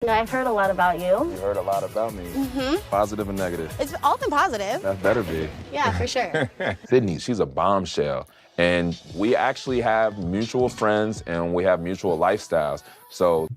No, I've heard a lot about you. You heard a lot about me. Positive and negative. It's all been positive. That better be. Yeah, for sure. Sydney, she's a bombshell. And we actually have mutual friends and we have mutual lifestyles. So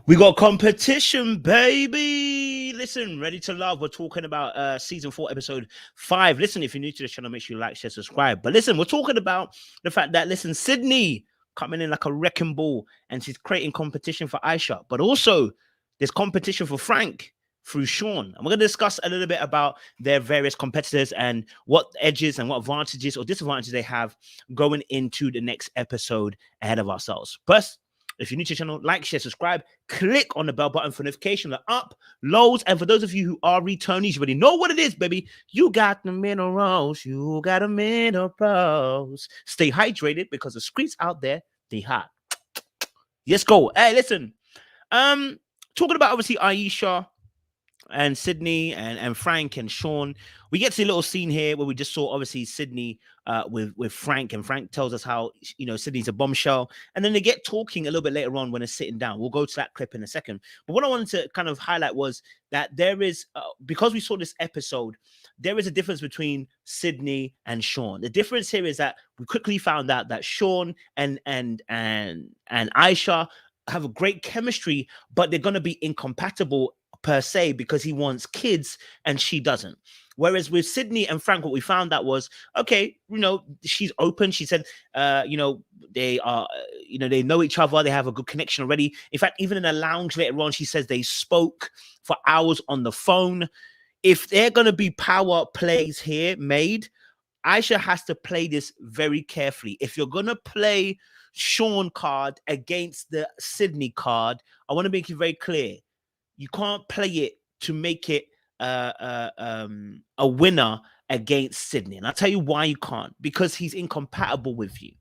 we got competition, baby. Listen, Ready to Love. We're talking about season 4, episode 5. Listen, if you're new to the channel, make sure you like, share, subscribe. But listen, we're talking about the fact that, listen, Sidney coming in like a wrecking ball and she's creating competition for Aisha. But also, there's competition for Frank through Shawn. And we're going to discuss a little bit about their various competitors and what edges and what advantages or disadvantages they have going into the next episode ahead of ourselves. First, if you're new to the channel, like, share, subscribe, click on the bell button for notification, the uploads. And for those of you who are returnees, you already know what it is, baby. You got the minerals. You got the minerals. Stay hydrated because the streets out there, they hot. Let's go. Hey, listen. Talking about obviously Aisha and Sidney and Frank and Shawn, we get to see a little scene here where we just saw obviously Sidney with Frank, and Frank tells us how, you know, Sidney's a bombshell, and then they get talking a little bit later on when they're sitting down. We'll go to that clip in a second. But what I wanted to kind of highlight was that there is, because we saw this episode, there is a difference between Sidney and Shawn. The difference here is that we quickly found out that Shawn and Aisha have a great chemistry, but they're going to be incompatible per se because he wants kids and she doesn't. Whereas with Sidney and Frank, what we found out was, okay, you know, she's open. She said, you know, they are, you know, they know each other. They have a good connection already. In fact, even in a lounge later on, she says they spoke for hours on the phone. If they're going to be power plays here made, Aisha has to play this very carefully. If you're going to play Shawn card against the Sidney card, I want to make it very clear. You can't play it to make it a winner against Sidney. And I'll tell you why you can't. Because he's incompatible with you.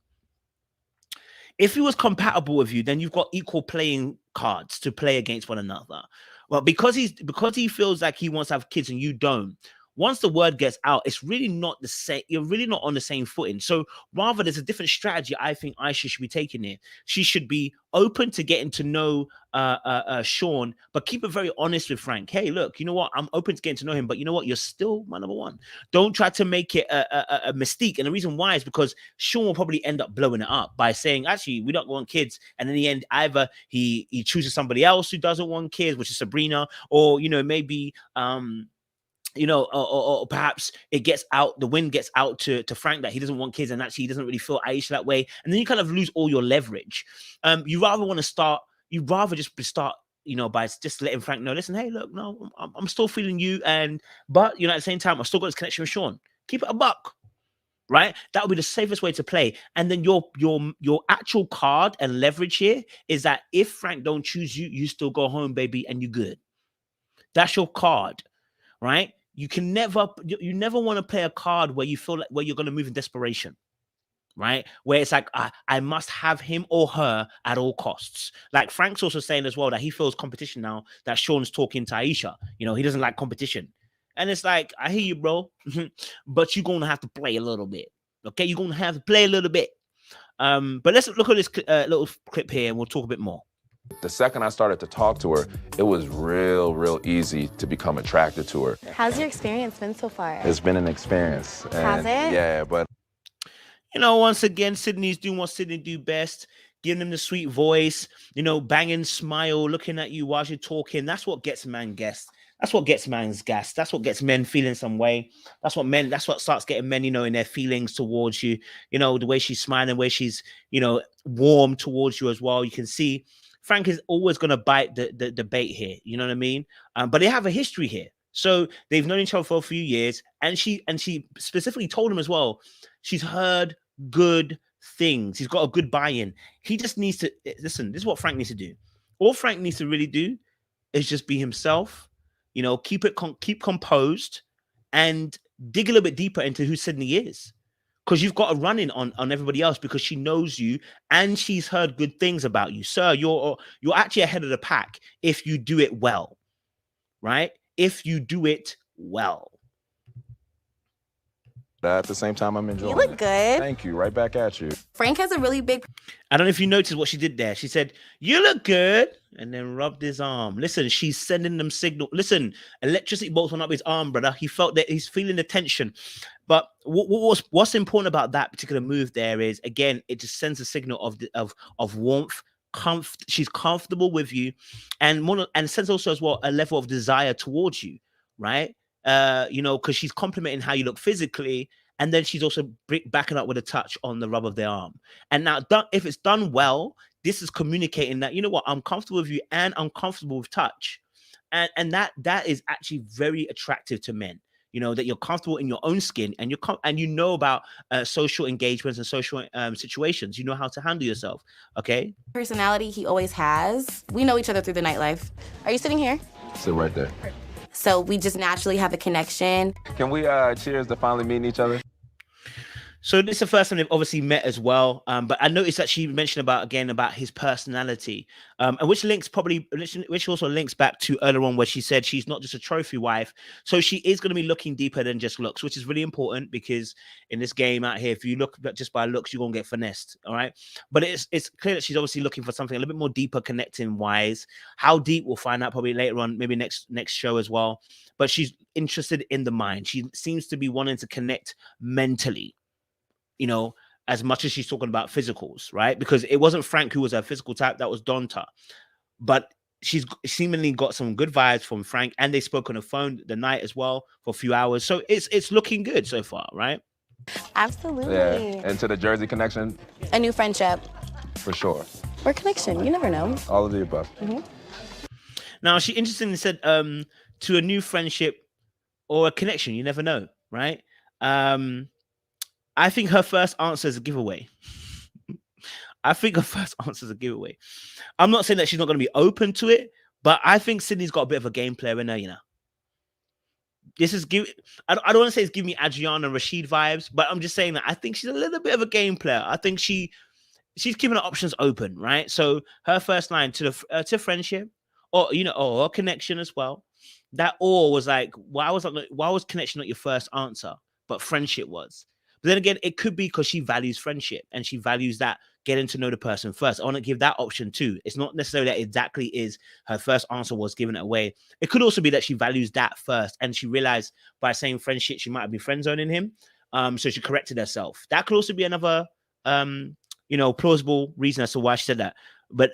If he was compatible with you, then you've got equal playing cards to play against one another. Well, because he feels like he wants to have kids and you don't, once the word gets out, it's really not the same. You're really not on the same footing. So rather, there's a different strategy I think Aisha should be taking here. She should be open to getting to know Shawn, but keep it very honest with Frank. Hey, look, you know what? I'm open to getting to know him, but you know what? You're still my number one. Don't try to make it a mystique. And the reason why is because Shawn will probably end up blowing it up by saying, actually, we don't want kids. And in the end, either he chooses somebody else who doesn't want kids, which is Sabrina, or, you know, maybe you know, or perhaps it gets out, the wind gets out to Frank that he doesn't want kids and actually he doesn't really feel Aisha that way. And then you kind of lose all your leverage. You rather just start, you know, by just letting Frank know, listen, hey, look, no, I'm still feeling you. But, you know, at the same time, I've still got this connection with Shawn. Keep it a buck, right? That would be the safest way to play. And then your actual card and leverage here is that if Frank don't choose you, you still go home, baby, and you're good. That's your card, right? You never want to play a card where you feel like where you're going to move in desperation, right? Where it's like, I must have him or her at all costs. Like Frank's also saying as well that he feels competition now that Shawn's talking to Aisha. You know, he doesn't like competition. And it's like, I hear you, bro, but you're going to have to play a little bit. Okay, you're going to have to play a little bit. But let's look at this little clip here and we'll talk a bit more. The second I started to talk to her, it was real easy to become attracted to her. How's your experience been so far? It's been an experience. Has it? Yeah, but you know, once again, Sidney's doing what Sidney do best, giving him the sweet voice, you know, banging smile, looking at you while you're talking. That's what gets man guessed. That's what gets man's gas. That's what gets men feeling some way. That's what starts getting men, you know, in their feelings towards you. You know, the way she's smiling, the way she's, you know, warm towards you as well. You can see Frank is always going to bite the bait here. You know what I mean? But they have a history here. So they've known each other for a few years. And she specifically told him as well, she's heard good things. He's got a good buy-in. He just needs to, listen, this is what Frank needs to do. All Frank needs to really do is just be himself, you know, keep composed and dig a little bit deeper into who Sidney is. Because you've got a run-in on everybody else because she knows you and she's heard good things about you. Sir, you're actually ahead of the pack if you do it well, right? If you do it well. at the same time, I'm enjoying it. You look good. Thank you. Right back at you. Frank has a really big... I don't know if you noticed what she did there. She said, you look good. and then rubbed his arm. Listen, she's sending them signal. Listen, electricity bolts went up his arm, brother. He felt that he's feeling the tension. But what's important about that particular move there is, again, it just sends a signal of warmth. She's comfortable with you, and sends also as well a level of desire towards you, right? Because she's complimenting how you look physically, and then she's also backing up with a touch on the rub of their arm. And now, if it's done well, this is communicating that, you know what, I'm comfortable with you and I'm comfortable with touch. And that is actually very attractive to men. That you're comfortable in your own skin, and you know about social engagements and social situations. You know how to handle yourself. Okay. Personality he always has. We know each other through the nightlife. Are you sitting here? Sit right there. So we just naturally have a connection. Can we cheers to finally meeting each other? So this is the first time they've obviously met as well. But I noticed that she mentioned about his personality, and which also links back to earlier on where she said she's not just a trophy wife. So she is going to be looking deeper than just looks, which is really important, because in this game out here, if you look just by looks, you're going to get finessed. All right. But it's clear that she's obviously looking for something a little bit more deeper, connecting wise. How deep, we'll find out probably later on, maybe next show as well. But she's interested in the mind. She seems to be wanting to connect mentally, as much as she's talking about physicals, right? Because it wasn't Frank who was her physical type, that was Donta. But she's seemingly got some good vibes from Frank, and they spoke on the phone the night as well for a few hours. So it's looking good so far, right? Absolutely. Yeah, and to the Jersey connection? A new friendship. For sure. Or connection, you never know. All of the above. Mm-hmm. Now, she interestingly said to a new friendship or a connection, you never know, right? I think her first answer is a giveaway. I'm not saying that she's not going to be open to it, but I think Sidney's got a bit of a game player in her, This is I don't want to say it's giving me Adriana Rashid vibes, but I'm just saying that I think she's a little bit of a game player. I think she's keeping her options open, right? So her first line to friendship, or or a connection as well. That or was like, why was connection not your first answer, but friendship was? But then again, it could be because she values friendship and she values that getting to know the person first. I want to give that option too. It's not necessarily that exactly is her first answer was giving it away. It could also be that she values that first, and she realized by saying friendship, she might have been friend zoning him. So she corrected herself. That could also be another, plausible reason as to why she said that. But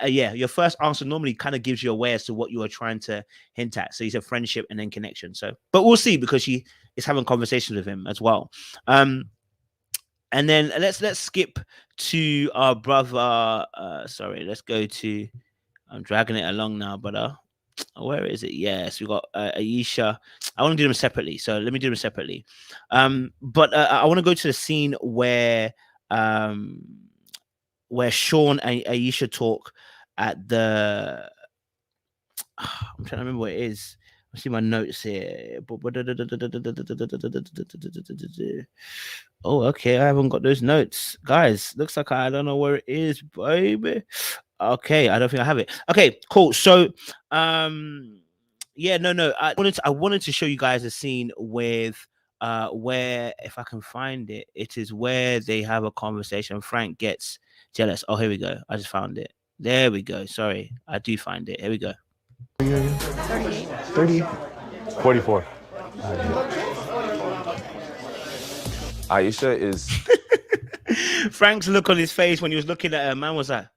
yeah, your first answer normally kind of gives you away as to what you are trying to hint at. So you said friendship and then connection. So, but we'll see, because she is having conversations with him as well. And then let's skip to our brother. Sorry, let's go to. I'm dragging it along now, but where is it? Yes, we got Aisha. I want to do them separately, so let me do them separately. But I want to go to the scene where Shawn and Aisha talk at the. I'm trying to remember what it is. I see my notes here. Oh, okay. I haven't got those notes, guys. Looks like I don't know where it is, baby. Okay, I don't think I have it. Okay, cool. So, yeah, no. I wanted to show you guys a scene with where, if I can find it, it is where they have a conversation. Frank gets jealous. Oh, here we go. I just found it. There we go. Sorry, I do find it. Here we go. 38. 44. Aisha is... Frank's look on his face when he was looking at her, man, was that?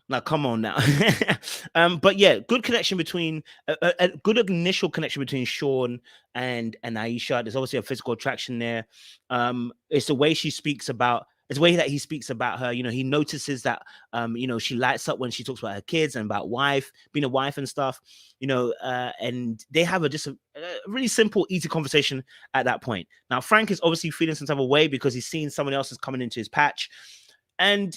Now, come on now. But yeah, good connection between... a good initial connection between Shawn and Aisha. There's obviously a physical attraction there. It's the way she speaks about... It's the way that he speaks about her. He notices that, she lights up when she talks about her kids and about being a wife and stuff, and they have just a really simple, easy conversation at that point. Now, Frank is obviously feeling some type of way because he's seen someone else is coming into his patch. And,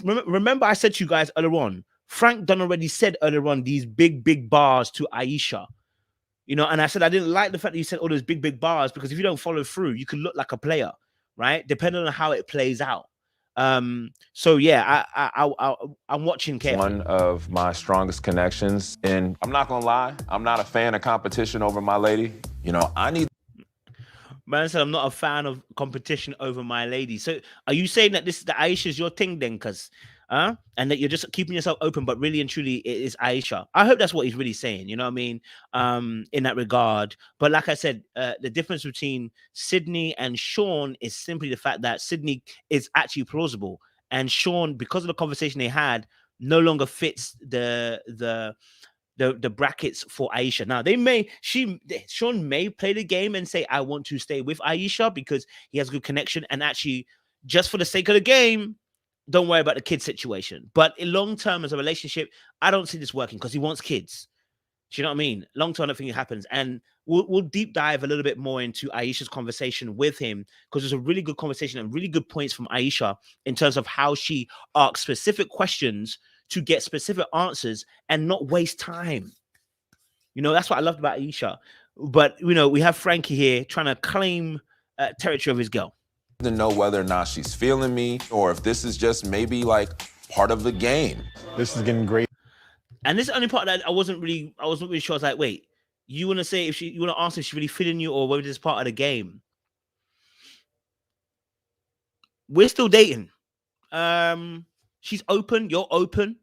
remember I said to you guys earlier on, Frank done already said earlier on these big bars to Aisha, and I said I didn't like the fact that you said all those big bars, because if you don't follow through, you can look like a player. Right, depending on how it plays out. So yeah, I'm watching carefully. One of my strongest connections, and I'm not gonna lie, I'm not a fan of competition over my lady. I need. Man said I'm not a fan of competition over my lady. So are you saying that the Aisha's your thing then? Because And that you're just keeping yourself open, but really and truly it is Aisha. I hope that's what he's really saying, you know what I mean? In that regard. But like I said, the difference between Sidney and Shawn is simply the fact that Sidney is actually plausible, and Shawn, because of the conversation they had, no longer fits the brackets for Aisha. Now Shawn may play the game and say, I want to stay with Aisha because he has good connection, and actually just for the sake of the game, don't worry about the kid situation. But in long term as a relationship, I don't see this working because he wants kids. Do you know what I mean? Long term, I don't think it happens. And we'll deep dive a little bit more into Aisha's conversation with him, because there's a really good conversation and really good points from Aisha in terms of how she asks specific questions to get specific answers and not waste time. You know, that's what I loved about Aisha. But, you know, we have Frankie here trying to claim territory of his girl. To know whether or not she's feeling me, or if this is just maybe like part of the game. This is getting great. And this is the only part that I wasn't really sure. I was like, wait, you want to say you want to ask if she's really feeling you, or whether this is part of the game? We're still dating. She's open. You're open.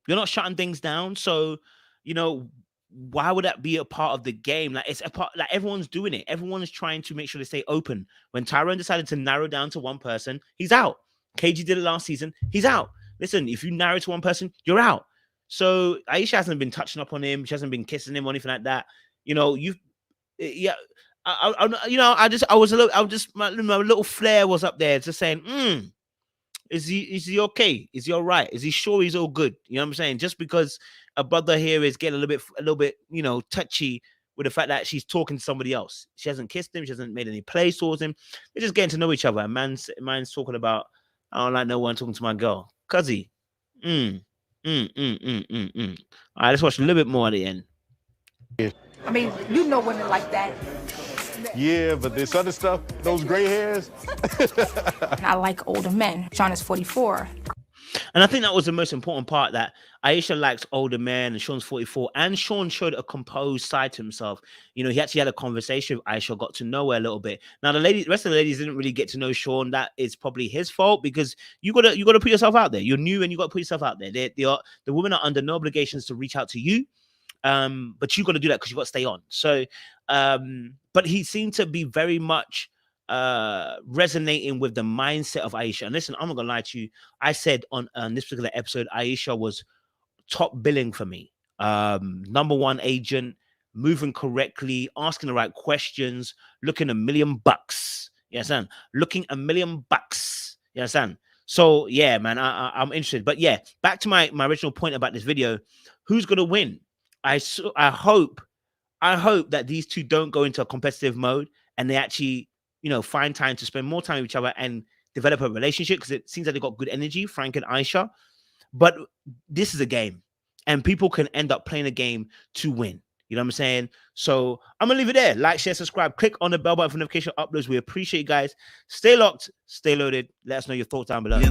You're not shutting things down. So, you know, why would that be a part of the game? Like, it's a part, like everyone's doing it. Everyone is trying to make sure they stay open. When Tyrone decided to narrow down to one person, he's out. KG did it last season. He's out. Listen, if you narrow to one person, you're out. So Aisha hasn't been touching up on him. She hasn't been kissing him or anything like that. You know, my little flare was up there just saying, is he okay? Is he all right? Is he sure he's all good? You know what I'm saying? Just because a brother here is getting a little bit, you know, touchy with the fact that she's talking to somebody else. She hasn't kissed him. She hasn't made any plays towards him. They're just getting to know each other. And man's talking about, I don't like no one talking to my girl. Cuzzy. All right, let's watch a little bit more at the end. I mean, you know women like that. Yeah, but this other stuff, those gray hairs. I like older men. Shawn is 44. And I think that was the most important part, that Aisha likes older men and Shawn's 44. And Shawn showed a composed side to himself. You know, he actually had a conversation with Aisha, got to know her a little bit. Now, the rest of the ladies didn't really get to know Shawn. That is probably his fault, because you gotta put yourself out there. You're new and you got to put yourself out there. The women are under no obligations to reach out to you. But you got to do that because you got to stay on. So, but he seemed to be very much resonating with the mindset of Aisha. And listen, I'm not gonna lie to you. I said on this particular episode, Aisha was top billing for me. Number one agent, moving correctly, asking the right questions, looking $1 million. You understand? Looking $1 million. You understand? So yeah, man, I'm interested. But yeah, back to my original point about this video. Who's gonna win? I hope that these two don't go into a competitive mode and they actually, you know, find time to spend more time with each other and develop a relationship, because it seems like they got good energy, Frank and Aisha. But this is a game, and people can end up playing a game to win. You know what I'm saying? So I'm gonna leave it there. Like, share, subscribe, click on the bell button for notification uploads. We appreciate you guys. Stay locked, stay loaded. Let us know your thoughts down below.